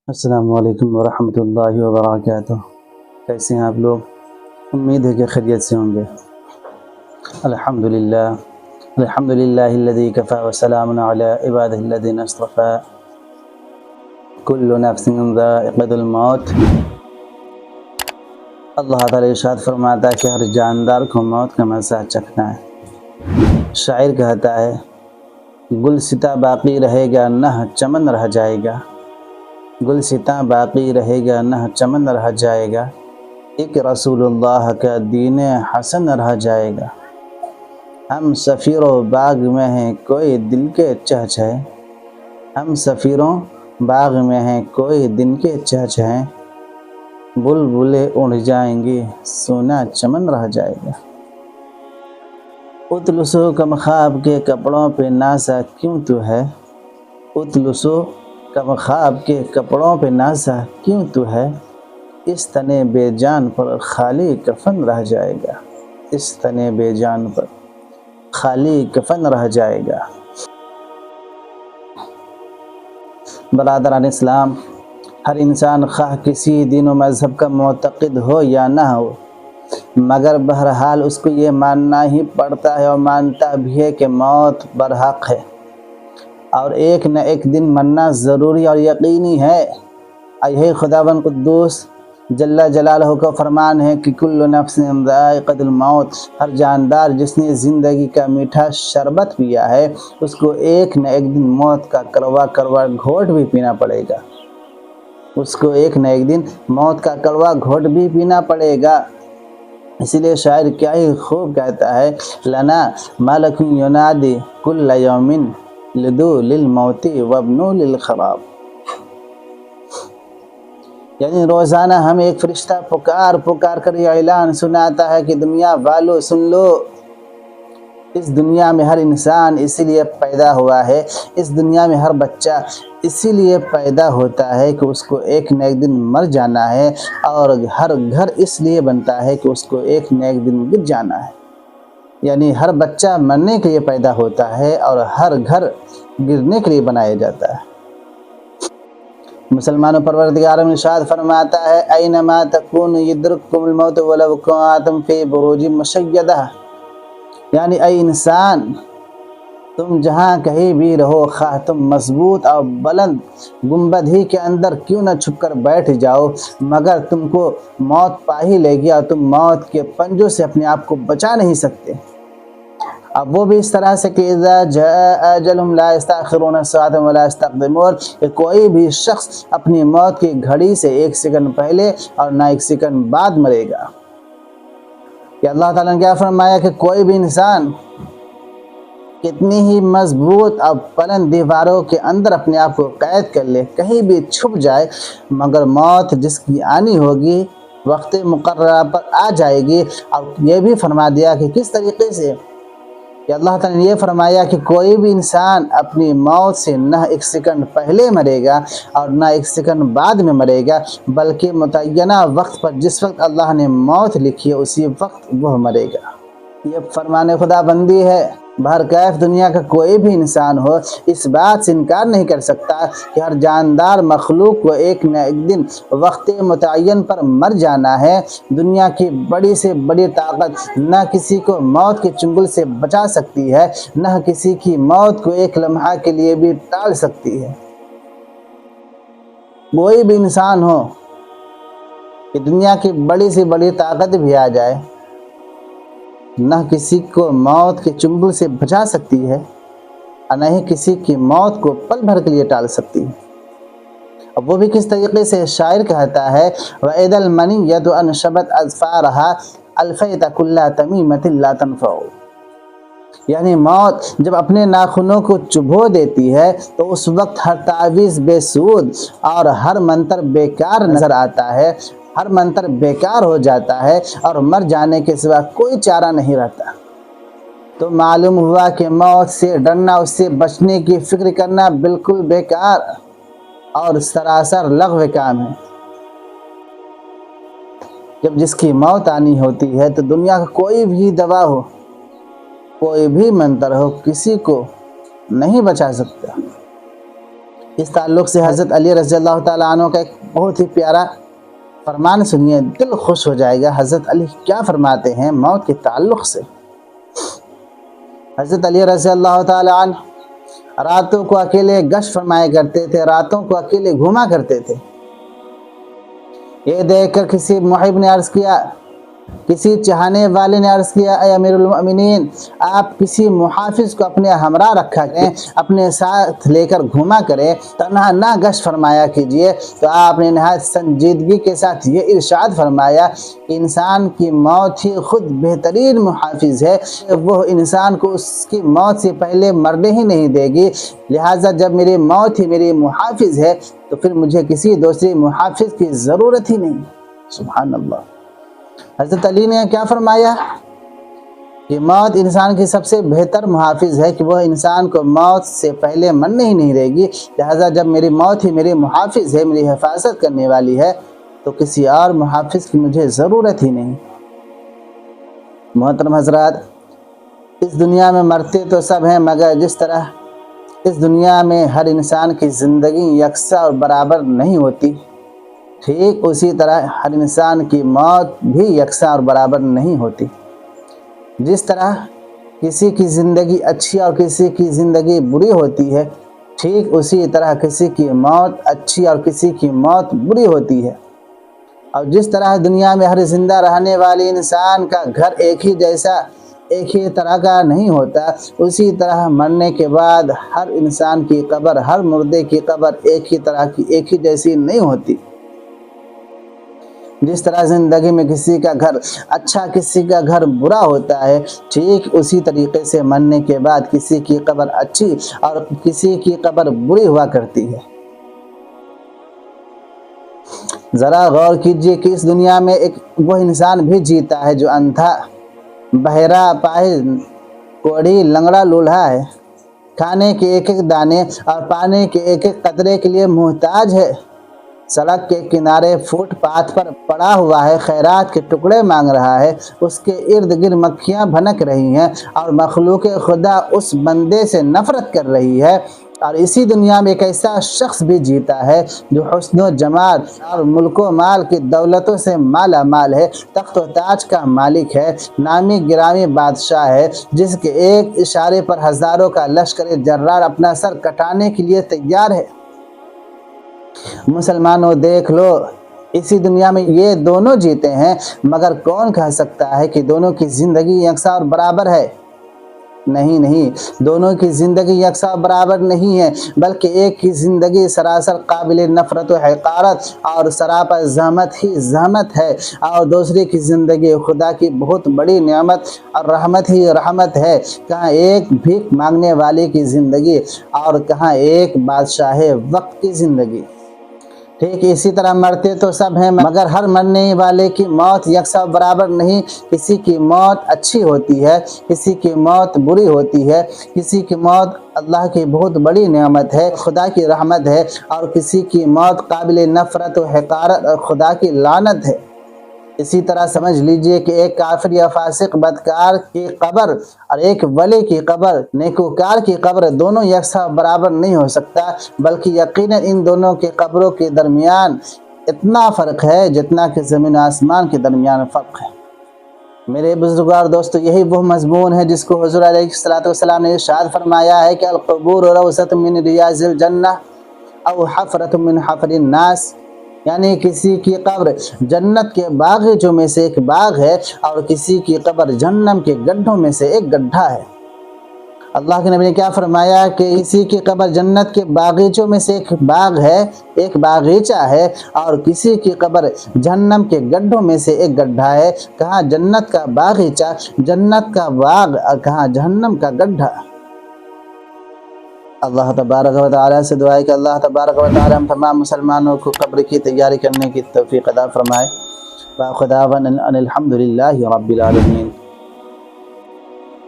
السلام علیکم ورحمۃ اللہ وبرکاتہ۔ کیسے ہیں آپ لوگ؟ امید ہے کہ خیریت سے ہوں گے۔ الحمدللہ الذی کفی وسلام علی عبادہ الذین اصطفی کل نفس ذائقۃ الموت۔ اللہ تعالی ارشاد فرماتا ہے کہ ہر جاندار کو موت کا مزہ چکھنا ہے۔ شاعر کہتا ہے گلستاں باقی رہے گا نہ چمن رہ جائے گا، گلستاں باقی رہے گا نہ چمن رہ جائے گا، ایک رسول اللہ کا دین حسن رہ جائے گا۔ ہم سفیروں باغ میں ہیں کوئی دل کے چہچہے، ہم سفیروں باغ میں ہیں کوئی دن کے چہچہے، بلبلیں اڑ جائیں گی سونا چمن رہ جائے گا۔ اتلسو کم خواب کے کپڑوں پہ نازا کیوں تو ہے، اتلسو کم خواب کے کپڑوں پہ نازا کیوں تو ہے، اس تنے بے جان پر خالی کفن رہ جائے گا، اس تنے بے جان پر خالی کفن رہ جائے گا۔ برادران اسلام، ہر انسان خواہ کسی دین و مذہب کا معتقد ہو یا نہ ہو، مگر بہرحال اس کو یہ ماننا ہی پڑتا ہے اور مانتا بھی ہے کہ موت برحق ہے اور ایک نہ ایک دن مرنا ضروری اور یقینی ہے۔ یہی خداوند قدوس جل جلالہ کا فرمان ہے کہ کل نفس ذائقۃ الموت، ہر جاندار جس نے زندگی کا میٹھا شربت پیا ہے اس کو ایک نہ ایک دن موت کا کڑوا کڑوا گھونٹ بھی پینا پڑے گا، اس کو ایک نہ ایک دن موت کا کڑوا گھونٹ بھی پینا پڑے گا۔ اسی لیے شاعر کیا ہی خوب کہتا ہے لنا ملک ینادی کل یوم لدو للموت وابنو للخراب، یعنی روزانہ ہمیں ایک فرشتہ پکار پکار کر یہ اعلان سناتا ہے کہ دنیا والو سن لو، اس دنیا میں ہر انسان اسی لیے پیدا ہوا ہے، اس دنیا میں ہر بچہ اسی لیے پیدا ہوتا ہے کہ اس کو ایک نہ ایک دن مر جانا ہے، اور ہر گھر اس لیے بنتا ہے کہ اس کو ایک نہ ایک دن گر جانا ہے، یعنی ہر بچہ مرنے کے لیے پیدا ہوتا ہے اور ہر گھر گرنے کے لیے بنایا جاتا ہے۔ مسلمانوں پروردگار ارشاد فرماتا ہے اینما تکونوا یدرککم الموت ولو کنتم فی بروج مشیدہ، یعنی اے انسان تم جہاں کہیں بھی رہو، خواہ تم مضبوط اور بلند گنبد ہی کے اندر کیوں نہ چھپ کر بیٹھ جاؤ، مگر تم کو موت پا ہی لے گی اور تم موت کے پنجوں سے اپنے آپ کو بچا نہیں سکتے۔ اب وہ بھی اس طرح سے کہ اذا جاء اجلهم لا يستأخرون ساعة ولا يستقدمون، کہ کوئی بھی شخص اپنی موت کی گھڑی سے ایک سیکنڈ پہلے اور نہ ایک سیکنڈ بعد مرے گا۔ کہ اللہ تعالیٰ نے کیا فرمایا کہ کوئی بھی انسان کتنی ہی مضبوط اور بلند دیواروں کے اندر اپنے آپ کو قید کر لے، کہیں بھی چھپ جائے، مگر موت جس کی آنی ہوگی وقت مقررہ پر آ جائے گی۔ اور یہ بھی فرما دیا کہ کس طریقے سے، کہ اللہ تعالیٰ نے یہ فرمایا کہ کوئی بھی انسان اپنی موت سے نہ ایک سیکنڈ پہلے مرے گا اور نہ ایک سیکنڈ بعد میں مرے گا، بلکہ متعینہ وقت پر جس وقت اللہ نے موت لکھی ہے اسی وقت وہ مرے گا۔ یہ فرمان خدا بندی ہے۔ بہرکیف دنیا کا کوئی بھی انسان ہو اس بات سے انکار نہیں کر سکتا کہ ہر جاندار مخلوق کو ایک نہ ایک دن وقت متعین پر مر جانا ہے۔ دنیا کی بڑی سے بڑی طاقت نہ کسی کو موت کے چنگل سے بچا سکتی ہے، نہ کسی کی موت کو ایک لمحہ کے لیے بھی ٹال سکتی ہے۔ کوئی بھی انسان ہو کہ دنیا کی بڑی سے بڑی طاقت بھی آ جائے، نہ کسی کو موت کے چنگل سے بچا سکتی ہے اور نہ ہی کسی کی موت کو پل بھر کے لیے ٹال سکتی ہے۔ اب وہ بھی کس طریقے سے، شاعر کہتا ہے وَإِذَا الْمَنِيَّةُ أَنْشَبَتْ أَظْفَارَهَا أَلْفَيْتَ كُلَّ تَمِيمَةٍ لَا تَنْفَعُ، یعنی موت جب اپنے ناخنوں کو چبھو دیتی ہے تو اس وقت ہر تعویذ بے سود اور ہر منتر بیکار نظر آتا ہے، ہر منتر بیکار ہو جاتا ہے اور مر جانے کے سوا کوئی چارہ نہیں رہتا۔ تو معلوم ہوا کہ موت سے ڈرنا، اس سے بچنے کی فکر کرنا بالکل بیکار اور سراسر لغو کام ہے۔ جب جس کی موت آنی ہوتی ہے تو دنیا کا کوئی بھی دوا ہو، کوئی بھی منتر ہو، کسی کو نہیں بچا سکتا۔ اس تعلق سے حضرت علی رضی اللہ تعالیٰ عنہ کا ایک بہت ہی پیارا فرمان سنیے، دل خوش ہو جائے گا۔ حضرت علی کیا فرماتے ہیں موت کے تعلق سے؟ حضرت علی رضی اللہ تعالیٰ عنہ راتوں کو اکیلے گشت فرمایا کرتے تھے، راتوں کو اکیلے گھوما کرتے تھے۔ یہ دیکھ کر کسی محب نے عرض کیا، کسی چاہنے والے نے عرض کیا، اے امیر المؤمنین، آپ کسی محافظ کو اپنے ہمراہ رکھا کریں، اپنے ساتھ لے کر گھوما کریں، تنہا نہ گشت فرمایا کیجئے۔ تو آپ نے نہایت سنجیدگی کے ساتھ یہ ارشاد فرمایا کہ انسان کی موت ہی خود بہترین محافظ ہے، وہ انسان کو اس کی موت سے پہلے مرنے ہی نہیں دے گی، لہٰذا جب میری موت ہی میری محافظ ہے تو پھر مجھے کسی دوسری محافظ کی ضرورت ہی نہیں۔ سبحان اللہ۔ حضرت علی نے کیا فرمایا کہ موت انسان کی سب سے بہتر محافظ ہے، کہ وہ انسان کو موت سے پہلے مرنے ہی نہیں دے گی، لہٰذا جب میری موت ہی میری محافظ ہے، میری حفاظت کرنے والی ہے، تو کسی اور محافظ کی مجھے ضرورت ہی نہیں۔ محترم حضرات، اس دنیا میں مرتے تو سب ہیں، مگر جس طرح اس دنیا میں ہر انسان کی زندگی یکساں اور برابر نہیں ہوتی، ٹھیک اسی طرح ہر انسان کی موت بھی یکساں اور برابر نہیں ہوتی۔ جس طرح کسی کی زندگی اچھی اور کسی کی زندگی بری ہوتی ہے، ٹھیک اسی طرح کسی کی موت اچھی اور کسی کی موت بری ہوتی ہے۔ اور جس طرح دنیا میں ہر زندہ رہنے والے انسان کا گھر ایک ہی جیسا، ایک ہی طرح کا نہیں ہوتا، اسی طرح مرنے کے بعد ہر انسان کی قبر، ہر مردے کی قبر ایک ہی طرح کی، ایک ہی جیسی نہیں ہوتی۔ جس طرح زندگی میں کسی کا گھر اچھا کسی کا گھر برا ہوتا ہے، ٹھیک اسی طریقے سے مرنے کے بعد کسی کی قبر اچھی اور کسی کی قبر بری ہوا کرتی ہے۔ ذرا غور کیجئے کہ اس دنیا میں ایک وہ انسان بھی جیتا ہے جو اندھا، بہرا، اپاہج، کوڑھی، لنگڑا، لولہا ہے، کھانے کے ایک ایک دانے اور پانی کے ایک ایک قطرے کے لیے محتاج ہے، سڑک کے کنارے فٹ پاتھ پر پڑا ہوا ہے، خیرات کے ٹکڑے مانگ رہا ہے، اس کے ارد گرد مکھیاں بھنک رہی ہیں اور مخلوق خدا اس بندے سے نفرت کر رہی ہے۔ اور اسی دنیا میں ایک ایسا شخص بھی جیتا ہے جو حسن و جمال اور ملک و مال کی دولتوں سے مالا مال ہے، تخت و تاج کا مالک ہے، نامی گرامی بادشاہ ہے، جس کے ایک اشارے پر ہزاروں کا لشکر جرار اپنا سر کٹانے کے لیے تیار ہے۔ مسلمانوں دیکھ لو، اسی دنیا میں یہ دونوں جیتے ہیں، مگر کون کہہ سکتا ہے کہ دونوں کی زندگی یکساں اور برابر ہے؟ نہیں، دونوں کی زندگی یکساں برابر نہیں ہے، بلکہ ایک کی زندگی سراسر قابل نفرت و حقارت اور سراپا زحمت ہی زحمت ہے، اور دوسرے کی زندگی خدا کی بہت بڑی نعمت اور رحمت ہی رحمت ہے۔ کہاں ایک بھیک مانگنے والے کی زندگی اور کہاں ایک بادشاہ وقت کی زندگی۔ ٹھیک اسی طرح مرتے تو سب ہیں، مگر ہر مرنے والے کی موت یکساں برابر نہیں، کسی کی موت اچھی ہوتی ہے، کسی کی موت بری ہوتی ہے، کسی کی موت اللہ کی بہت بڑی نعمت ہے، خدا کی رحمت ہے، اور کسی کی موت قابل نفرت و حقارت اور خدا کی لعنت ہے۔ اسی طرح سمجھ لیجئے کہ ایک کافر یا فاسق بدکار کی قبر اور ایک ولی کی قبر، نیکوکار کی قبر، دونوں یکساں برابر نہیں ہو سکتا، بلکہ یقیناً ان دونوں کی قبروں کے درمیان اتنا فرق ہے جتنا کہ زمین و آسمان کے درمیان فرق ہے۔ میرے بزرگار دوستو، یہی وہ مضمون ہے جس کو حضور علیہ السلام نے ارشاد فرمایا ہے کہ القبور روضۃ من ریاض الجنہ او حفرۃ من حفر الناس، یعنی کسی کی قبر جنت کے باغیچوں میں سے ایک باغ ہے اور کسی کی قبر جہنم کے گڈھوں میں سے ایک گڈھا ہے۔ اللہ کے نبی نے کیا فرمایا کہ کسی کی قبر جنت کے باغیچوں میں سے ایک باغ ہے، ایک باغیچہ ہے، اور کسی کی قبر جہنم کے گڈھوں میں سے ایک گڈھا ہے۔ کہاں جنت کا باغیچہ، جنت کا باغ، اور کہاں جہنم کا گڈھا۔ اللہ تبارک و تعالیٰ سے دعا ہے کہ اللہ تبارک و تعالیٰ ہم تمام مسلمانوں کو قبر کی تیاری کرنے کی توفیق عطا فرمائے۔ وآخر دعوانا ان الحمد للہ رب العالمین۔